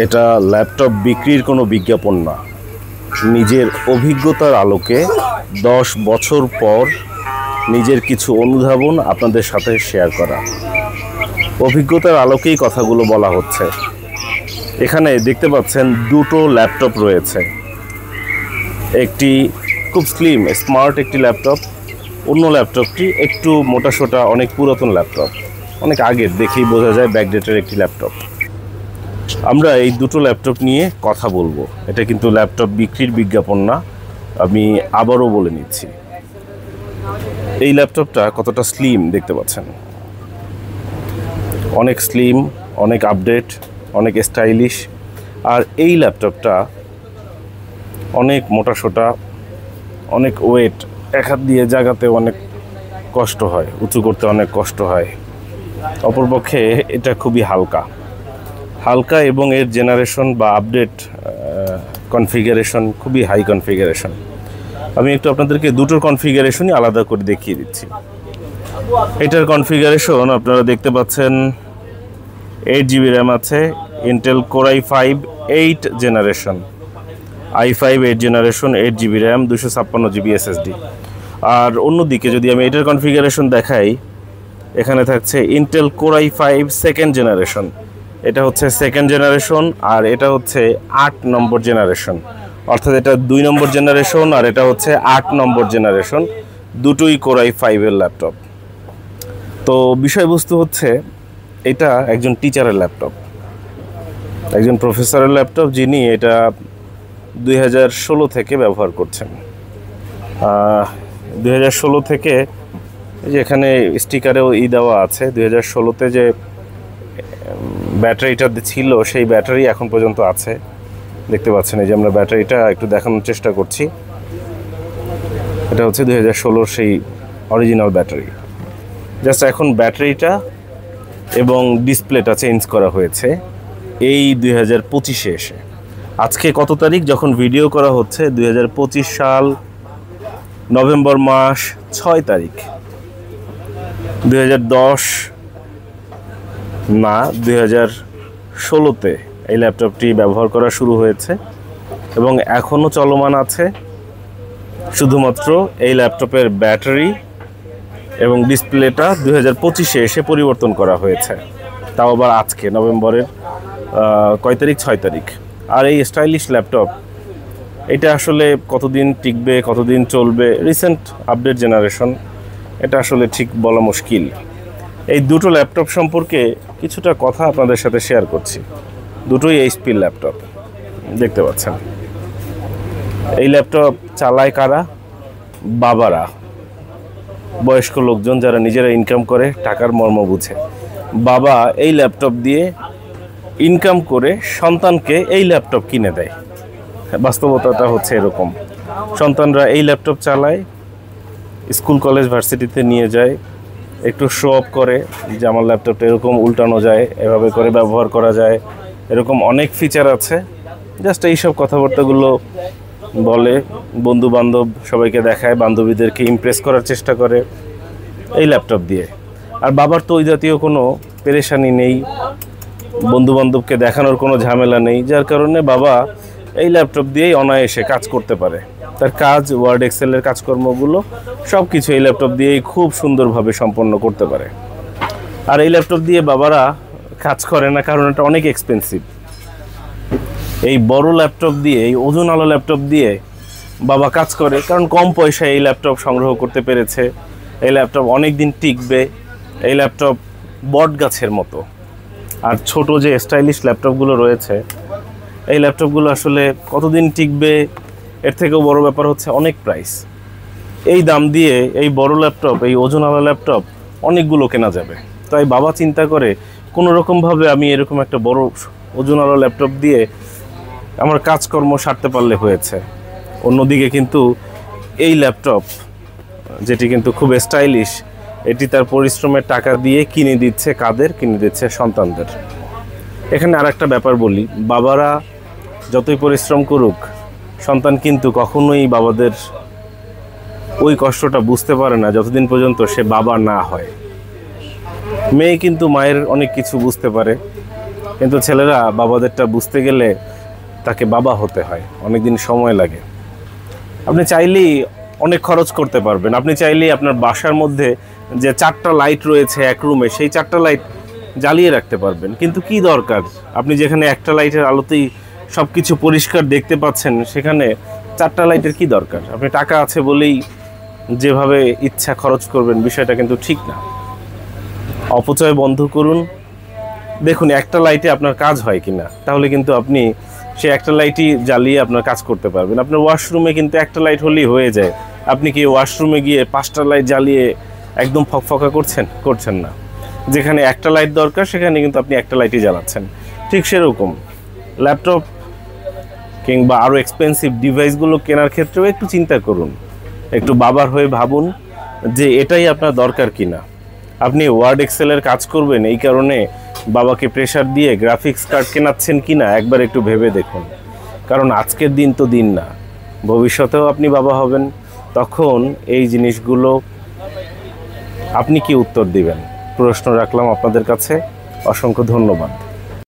এটা ল্যাপটপ বিক্রির কোনো বিজ্ঞাপন না, নিজের অভিজ্ঞতার আলোকে 10 বছর পর নিজের কিছু অনুধাবন আপনাদের সাথে শেয়ার করা। অভিজ্ঞতার আলোকেই কথাগুলো বলা হচ্ছে। এখানে দেখতে পাচ্ছেন দুটো ল্যাপটপ রয়েছে। একটি খুব স্লিম স্মার্ট একটি ল্যাপটপ, অন্য ল্যাপটপটি একটু মোটাসোটা অনেক পুরাতন ল্যাপটপ, অনেক আগের, দেখেই বোঝা যায় ব্যাকডেটের একটি ল্যাপটপ। আমরা এই দুটো ল্যাপটপ নিয়ে কথা বলবো। এটা কিন্তু ল্যাপটপ বিক্রির বিজ্ঞাপন না, আমি আবারও বলে নিচ্ছি। এই ল্যাপটপটা কতটা স্লিম দেখতে পাচ্ছেন, অনেক স্লিম, অনেক আপডেট, অনেক স্টাইলিশ। আর এই ল্যাপটপটা অনেক মোটাসোটা, অনেক ওয়েট, এক হাত দিয়ে জাগাতে অনেক কষ্ট হয়, উঁচু করতে অনেক কষ্ট হয়। অপরপক্ষে এটা খুবই হালকা এবং এর জেনারেশন বা আপডেট কনফিগারেশন খুবই হাই কনফিগারেশন। আমি একটু আপনাদেরকে দুটোর কনফিগারেশনই আলাদা করে দেখিয়ে দিচ্ছি। এটার কনফিগারেশন আপনারা দেখতে পাচ্ছেন, 8GB র্যাম আছে, Intel core i5 8 generation, i5 8 generation, 8GB RAM, 256GB SSD। আর অন্যদিকে যদি আমি এটার কনফিগারেশন দেখাই, এখানে থাকছে Intel core i5 second generation, এটা হচ্ছে সেকেন্ড জেনারেশন, আর এটা হচ্ছে 8 নম্বর জেনারেশন। অর্থাৎ এটা 2 নম্বর জেনারেশন আর এটা হচ্ছে 8 নম্বর জেনারেশন, দুটোই কোর i5 এর ল্যাপটপ। তো বিষয়বস্তু হচ্ছে, এটা একজন টিচারের ল্যাপটপ, একজন প্রফেসরের ল্যাপটপ, যিনি এটা 2016 থেকে ব্যবহার করছেন। 2016 থেকে, যে এখানে স্টিকারেও দেওয়া আছে, 2016-তে যে ব্যাটারিটা ছিল সেই ব্যাটারি এখন পর্যন্ত আছে, দেখতে পাচ্ছেন। এই যে আমরা ব্যাটারিটা একটু দেখানোর চেষ্টা করছি, এটা হচ্ছে 2016 সেই অরিজিনাল ব্যাটারি। জাস্ট এখন ব্যাটারিটা এবং ডিসপ্লেটা চেঞ্জ করা হয়েছে এই 2025-এ এসে। আজকে কত তারিখ যখন ভিডিও করা হচ্ছে, 2025 সাল নভেম্বর মাস 6 তারিখ। 2010 না, 2016-তে এই ল্যাপটপটি ব্যবহার করা শুরু হয়েছে এবং এখনও চলমান আছে। শুধুমাত্র এই ল্যাপটপের ব্যাটারি এবং ডিসপ্লেটা 2025-এ এসে পরিবর্তন করা হয়েছে, তাও আবার আজকে নভেম্বরের কয় তারিখ, 6 তারিখ। আর এই স্টাইলিশ ল্যাপটপ, এটা আসলে কতদিন টিকবে, কতদিন চলবে, রিসেন্ট আপডেট জেনারেশন, এটা আসলে ঠিক বলা মুশকিল। এই দুটো ল্যাপটপ সম্পর্কে কিছুটা কথা আপনাদের সাথে শেয়ার করছি। দুটোই এইচপির ল্যাপটপ, দেখতে পাচ্ছেন। এই ল্যাপটপ চালায় কারা? বাবারা, বয়স্ক লোকজন যারা নিজেরা ইনকাম করে, টাকার মর্ম বুঝে। বাবা এই ল্যাপটপ দিয়ে ইনকাম করে সন্তানকে এই ল্যাপটপ কিনে দেয়। বাস্তবতাটা হচ্ছে এরকম। সন্তানরা এই ল্যাপটপ চালায়, স্কুল কলেজ ভার্সিটিতে নিয়ে যায়, একটু শো অফ করে যে আমার ল্যাপটপটা এরকম উল্টানো যায়, এভাবে করে ব্যবহার করা যায়, এরকম অনেক ফিচার আছে। জাস্ট এইসব কথাবার্তাগুলো বলে, বন্ধু বান্ধব সবাইকে দেখায়, বান্ধবীদেরকে ইমপ্রেস করার চেষ্টা করে এই ল্যাপটপ দিয়ে। আর বাবার তো ওই জাতীয় কোনো পেরেশানি নেই, বন্ধু বান্ধবকে দেখানোর কোনো ঝামেলা নেই, যার কারণে বাবা এই ল্যাপটপ দিয়েই অনায়াসে কাজ করতে পারে। তার কাজ, ওয়ার্ড এক্সেলের কাজকর্মগুলো সব কিছু এই ল্যাপটপ দিয়েই খুব সুন্দরভাবে সম্পন্ন করতে পারে। আর এই ল্যাপটপ দিয়ে বাবারা কাজ করে না, কারণ এটা অনেক এক্সপেন্সিভ। এই বড় ল্যাপটপ দিয়ে, এই ওজনওয়ালা ল্যাপটপ দিয়ে বাবা কাজ করে, কারণ কম পয়সায় এই ল্যাপটপ সংগ্রহ করতে পেরেছে। এই ল্যাপটপ অনেক দিন টিকবে, এই ল্যাপটপ বট গাছের মতো। আর ছোট যে স্টাইলিশ ল্যাপটপগুলো রয়েছে, এই ল্যাপটপগুলো আসলে কতদিন টিকবে, এর থেকেও বড় ব্যাপার হচ্ছে অনেক প্রাইস। এই দাম দিয়ে এই বড় ল্যাপটপ, এই ওজনওয়ালা ল্যাপটপ অনেকগুলো কেনা যাবে। তাই বাবা চিন্তা করে কোনো রকমভাবে আমি এরকম একটা বড় ওজনওয়ালা ল্যাপটপ দিয়ে আমার কাজকর্ম সারতে পারলে হয়েছে। অন্যদিকে কিন্তু এই ল্যাপটপ, যেটি কিন্তু খুব স্টাইলিশ, এটি তার পরিশ্রমের টাকা দিয়ে কিনে দিচ্ছে কাদের? কিনে দিচ্ছে সন্তানদের। এখানে আর একটা ব্যাপার বলি, বাবারা যতই পরিশ্রম করুক, সন্তান কিন্তু কখনোই বাবাদের ওই কষ্টটা বুঝতে পারে না যতদিন পর্যন্ত সে বাবা না হয়। মেয়ে কিন্তু মায়ের অনেক কিছু বুঝতে পারে, কিন্তু ছেলেরা বাবাদেরটা বুঝতে গেলে তাকে বাবা হতে হয়, অনেক দিন সময় লাগে। আপনি চাইলেই অনেক খরচ করতে পারবেন। আপনি চাইলেই আপনার বাসার মধ্যে যে 4টা লাইট রয়েছে এক রুমে, সেই 4টা লাইট জ্বালিয়ে রাখতে পারবেন। কিন্তু কি দরকার, আপনি যেখানে একটা লাইটের আলোতেই সব কিছু পরিষ্কার দেখতে পাচ্ছেন, সেখানে 4টা লাইটের কি দরকার? আপনি টাকা আছে বলেই যেভাবে ইচ্ছা খরচ করবেন, বিষয়টা কিন্তু ঠিক না। অপচয় বন্ধ করুন। দেখুন একটা লাইটে আপনার কাজ হয় কিনা, তাহলে কিন্তু আপনি সে একটা লাইটই জ্বালিয়ে আপনার কাজ করতে পারবেন। আপনার ওয়াশরুমে কিন্তু একটা লাইট হলেই হয়ে যায়। আপনি কি ওয়াশরুমে গিয়ে 5টা লাইট জ্বালিয়ে একদম ফকফকা করছেন না। যেখানে একটা লাইট দরকার সেখানে কিন্তু আপনি একটা লাইটই জ্বালাচ্ছেন। ঠিক সেরকম ল্যাপটপ কিংবা আরও এক্সপেন্সিভ ডিভাইসগুলো কেনার ক্ষেত্রেও একটু চিন্তা করুন, একটু বাবার হয়ে ভাবুন যে এটাই আপনার দরকার কিনা। আপনি ওয়ার্ড এক্সেলের কাজ করবেন, এই কারণে বাবাকে প্রেশার দিয়ে গ্রাফিক্স কার্ড কেনাচ্ছেন কিনা একবার একটু ভেবে দেখুন। কারণ আজকের দিন তো দিন না, ভবিষ্যতেও আপনি বাবা হবেন, তখন এই জিনিসগুলো আপনি কি উত্তর দিবেন? প্রশ্ন রাখলাম আপনাদের কাছে। অসংখ্য ধন্যবাদ।